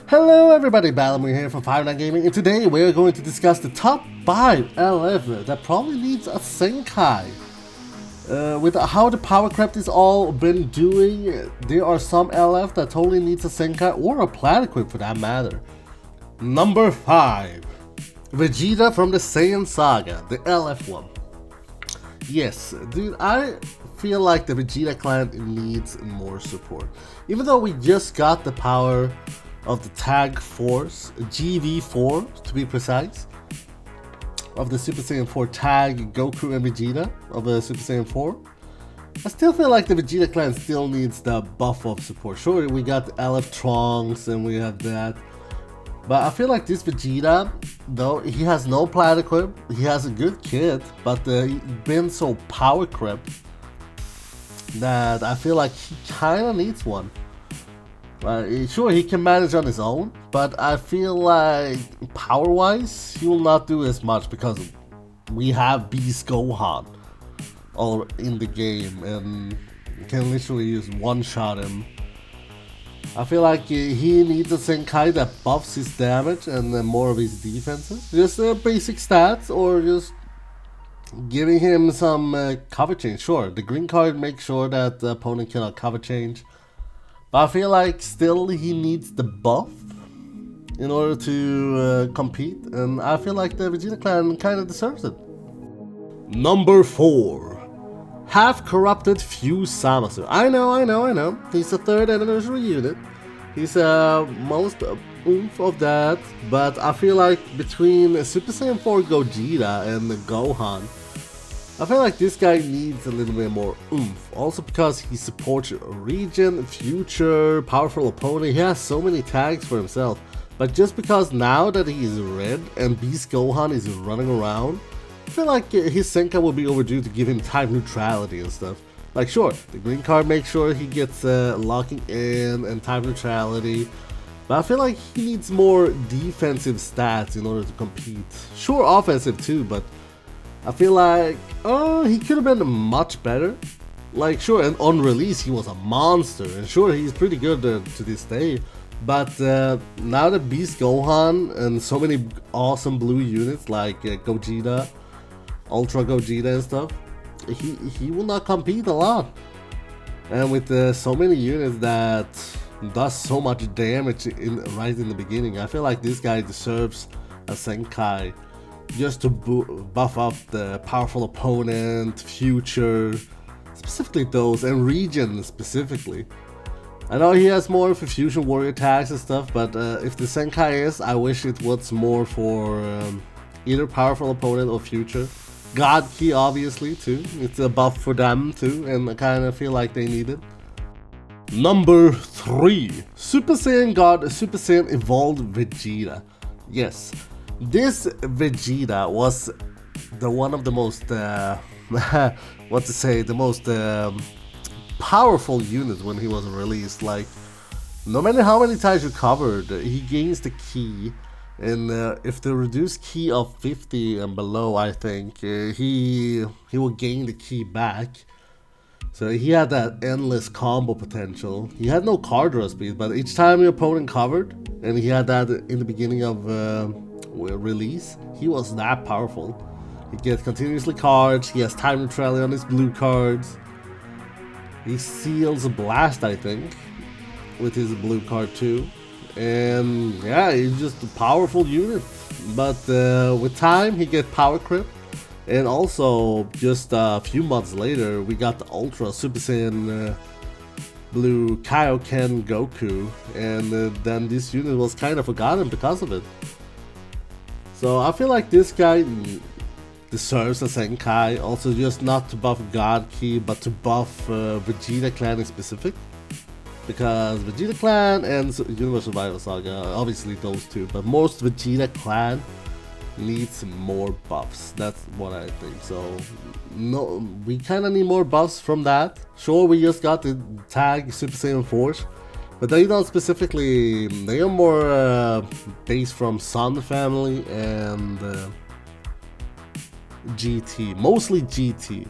Hello everybody, Balamir here from 59 Gaming, and today we're going to discuss the top 5 LF that probably needs a Zenkai. With how the power crept is all been doing, there are some LF that totally needs a Zenkai or a Planet Equip for that matter. Number 5. Vegeta from the Saiyan Saga, the LF one. Yes, dude, I feel like the Vegeta clan needs more support. Even though we just got the power of the Tag Force, GV4 to be precise, of the Super Saiyan 4 Tag Goku and Vegeta of the Super Saiyan 4, I still feel like the Vegeta clan still needs the buff of support. Sure, we got LF Trunks and we have that, but I feel like this Vegeta, though he has no Planet Equip, he has a good kit, but he's been so power crept that I feel like he kinda needs one. Sure, he can manage on his own, but I feel like power-wise, he will not do as much because we have Beast Gohan all in the game and can literally just one-shot him. I feel like he needs a Zenkai that buffs his damage and more of his defenses. Just basic stats, or just giving him some cover change. Sure, the green card makes sure that the opponent cannot cover change. But I feel like still he needs the buff in order to compete, and I feel like the Vegeta clan kind of deserves it. Number 4. Half corrupted Fuse Zamasu. I know. He's the 3rd anniversary unit. He's most oomph of that, but I feel like between Super Saiyan 4 Gogeta and Gohan, I feel like this guy needs a little bit more oomph. Also because he supports region, future, powerful opponent. He has so many tags for himself. But just because now that he is red and Beast Gohan is running around, I feel like his Zenkai will be overdue to give him time neutrality and stuff. Like sure, the green card makes sure he gets locking in and time neutrality. But I feel like he needs more defensive stats in order to compete. Sure, offensive too, but I feel like he could have been much better. Like sure, and on release he was a monster, and sure he's pretty good to this day. But now that Beast Gohan and so many awesome blue units like Gogeta, Ultra Gogeta and stuff, he will not compete a lot. And with so many units that does so much damage right in the beginning, I feel like this guy deserves a Zenkai just to buff up the powerful opponent, future, specifically those, and region specifically. I know he has more for fusion warrior tags and stuff, but if the Zenkai is, I wish it was more for either powerful opponent or future. God Key obviously too, it's a buff for them too, and I kind of feel like they need it. Number 3. Super Saiyan God, Super Saiyan Evolved Vegeta. Yes, this Vegeta was the one of the most, the most powerful units when he was released. Like, no matter how many times you covered, he gains the key, and if the reduced key of 50 and below, I think he will gain the key back. So he had that endless combo potential. He had no card draw speed, but each time your opponent covered, and he had that in the beginning of release, he was that powerful. He gets continuously cards, he has time neutrality on his blue cards. He seals a blast, I think, with his blue card too. And yeah, he's just a powerful unit. But with time, he gets power creep. And also, just a few months later, we got the Ultra Super Saiyan Blue Kaioken Goku. And then this unit was kind of forgotten because of it. So I feel like this guy deserves a Zenkai. Also, just not to buff God Key, but to buff Vegeta Clan in specific. Because Vegeta Clan and Universal Survival Saga, obviously those two, but most Vegeta Clan needs more buffs. That's what I think. So no, we kind of need more buffs from that. Sure, we just got the tag Super Saiyan Force, but they don't specifically. They are more based from Sun family and GT, mostly GT,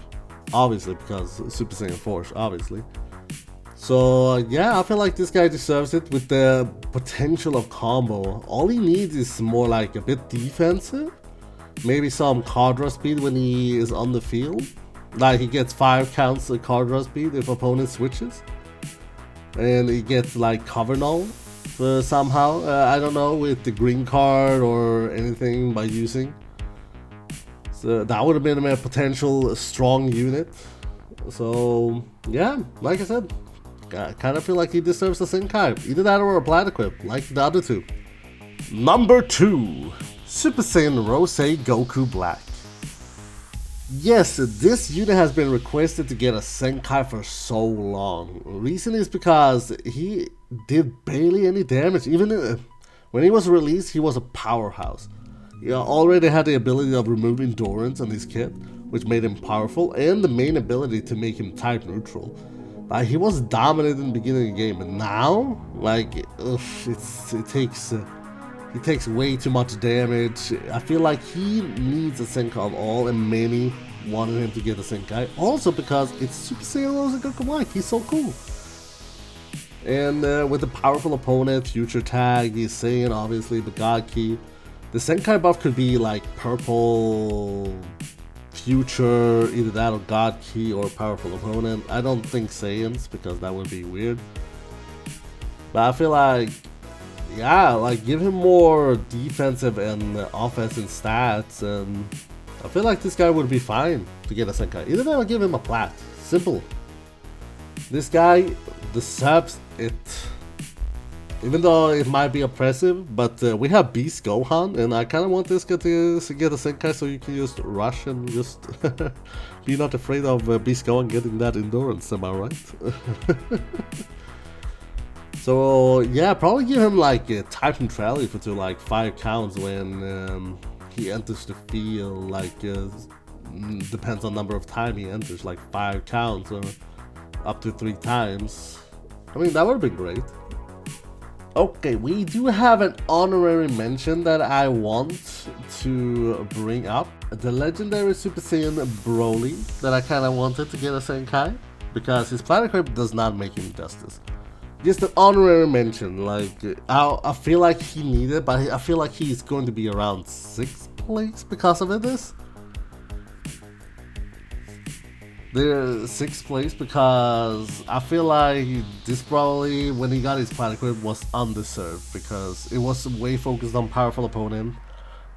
obviously because Super Saiyan Force, obviously. So yeah, I feel like this guy deserves it with the potential of combo. All he needs is more like a bit defensive, maybe some card draw speed when he is on the field. Like he gets 5 counts of card draw speed if opponent switches, and he gets like cover null somehow. I don't know, with the green card or anything by using. So that would have been a potential strong unit. So yeah, like I said, I kind of feel like he deserves a Zenkai. Either that or a Plat Equip, like the other two. Number 2, Super Saiyan Rose Goku Black. Yes, this unit has been requested to get a Zenkai for so long. Reason is because he did barely any damage. Even when he was released, he was a powerhouse. He already had the ability of removing endurance on his kit, which made him powerful, and the main ability to make him type neutral. Like, he was dominant in the beginning of the game, and now, like, he takes way too much damage. I feel like he needs a Zenkai of all, and many wanted him to get a Zenkai. Also because it's Super Saiyan Rose Goku Black, he's so cool. And with a powerful opponent, future tag, he's Saiyan obviously, but God Key. The Zenkai buff could be like purple future, either that or God Key or powerful opponent. I don't think Saiyans, because that would be weird. But I feel like, yeah, like give him more defensive and offensive stats, and I feel like this guy would be fine to get a Zenkai. Either that or give him a Plat. Simple. This guy deserves it. Even though it might be oppressive, but we have Beast Gohan, and I kind of want this guy to get a Zenkai so you can just rush and just be not afraid of Beast Gohan getting that endurance, am I right? So yeah, probably give him like a type neutrality for to like 5 counts when he enters the field, like depends on number of time he enters, like 5 counts or up to 3 times. I mean, that would have been great. Okay, we do have an honorary mention that I want to bring up. The legendary Super Saiyan Broly that I kind of wanted to get a Zenkai, because his Plat Equip does not make him justice. Just an honorary mention, like, I feel like he needed it, but I feel like he's going to be around 6th place because of this. They're 6th place because I feel like this probably, when he got his Plat Equip, was undeserved, because it was way focused on powerful opponent,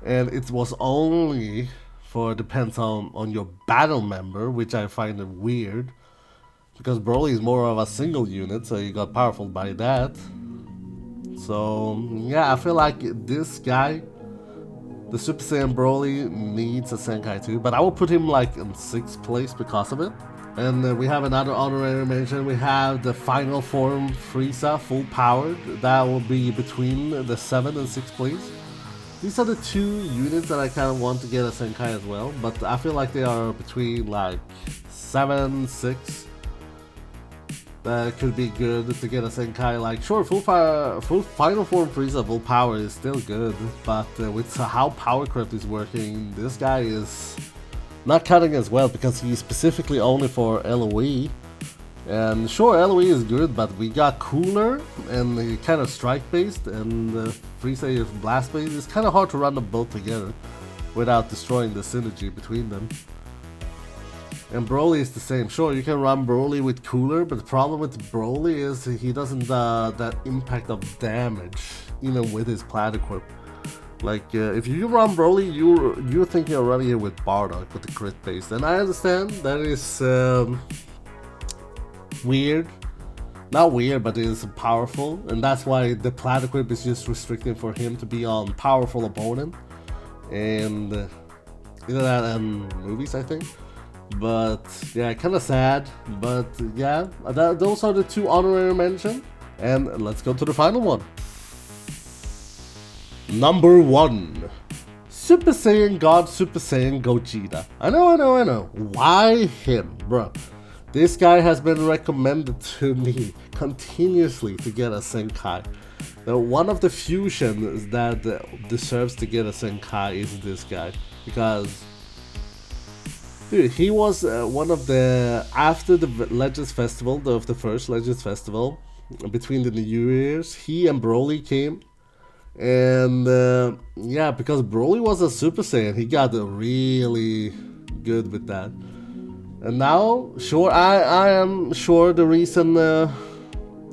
and it was only for depends on your battle member, which I find it weird, because Broly is more of a single unit, so you got powerful by that. So yeah, I feel like this guy, the Super Saiyan Broly, needs a Zenkai too, but I will put him like in 6th place because of it. And we have another honorary mention. We have the final form Frieza, full powered. That will be between the 7th and 6th place. These are the 2 units that I kind of want to get a Zenkai as well, but I feel like they are between like 7, 6. That could be good to get a Zenkai. Like, sure, full final form Frieza full power is still good, but with how power creep is working, this guy is not cutting as well, because he's specifically only for LOE. And sure, LOE is good, but we got Cooler and kind of strike based, and Frieza is blast based. It's kind of hard to run them both together without destroying the synergy between them. And Broly is the same. Sure, you can run Broly with Cooler, but the problem with Broly is he doesn't that impact of damage, even with his Plat Equip. Like, if you run Broly, you're thinking of running it with Bardock, with the crit base. And I understand that is weird. Not weird, but it is powerful. And that's why the Plat Equip is just restricting for him to be on powerful opponent. And either that and movies, I think. But yeah, kind of sad, but yeah, those are the 2 honorary mentions, and let's go to the final one. Number 1, Super Saiyan God Super Saiyan Gogeta. I know. Why him, bro? This guy has been recommended to me continuously to get a Zenkai. Now, one of the fusions that deserves to get a Zenkai is this guy, because Dude, he was one of the, after the Legends Festival, the first Legends Festival, between the New Years, he and Broly came. And yeah, because Broly was a Super Saiyan, he got really good with that. And now, sure, I am sure the reason,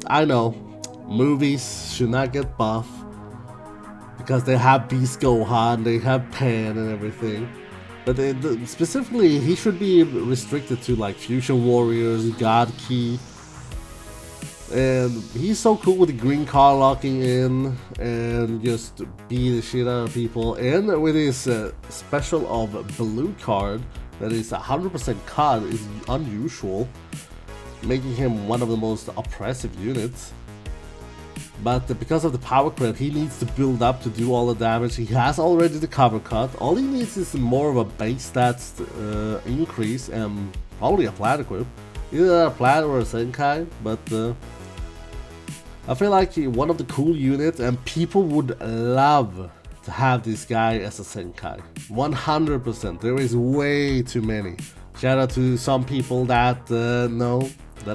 I know, movies should not get buff, because they have Beast Gohan, they have Pan and everything. But specifically, he should be restricted to like Fusion Warriors, God Key. And he's so cool with the green card locking in and just beat the shit out of people. And with his special of blue card that is 100% cut is unusual, making him one of the most oppressive units. But because of the power creep, he needs to build up to do all the damage. He has already the cover cut. All he needs is more of a base stats increase and probably a plat equip. Either a plat or a Zenkai, but I feel like one of the cool units, and people would love to have this guy as a Zenkai. 100%. There is way too many. Shout out to some people that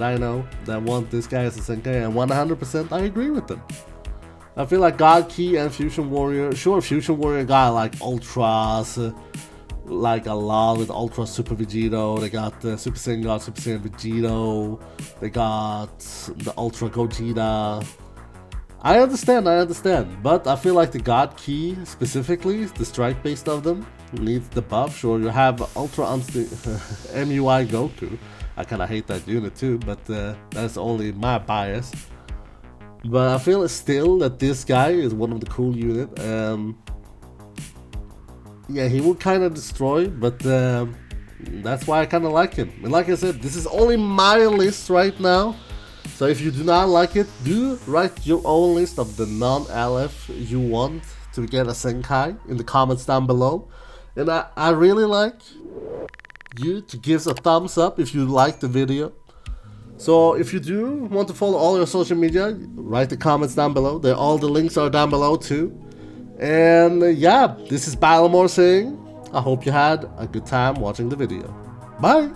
I know that want this guy as a Zenkai, and 100% I agree with them. I feel like God Key and Fusion Warrior, sure, Fusion Warrior got like Ultras, like a lot with Ultra Super Vegito. They got Super Saiyan God, Super Saiyan Vegito. They got the Ultra Gogeta. I understand, but I feel like the God Key specifically, the strike based of them, needs the buff. Sure, you have Ultra MUI Goku. I kinda hate that unit too, but that's only my bias. But I feel still that this guy is one of the cool units. Yeah, he will kinda destroy, but that's why I kinda like him. And like I said, this is only my list right now. So if you do not like it, do write your own list of the non-LF you want to get a Zenkai in the comments down below. And I really like you to give a thumbs up if you like the video. So if you do want to follow all your social media, write the comments down below. All the links are down below too. And yeah, this is Battlemore saying, I hope you had a good time watching the video. Bye!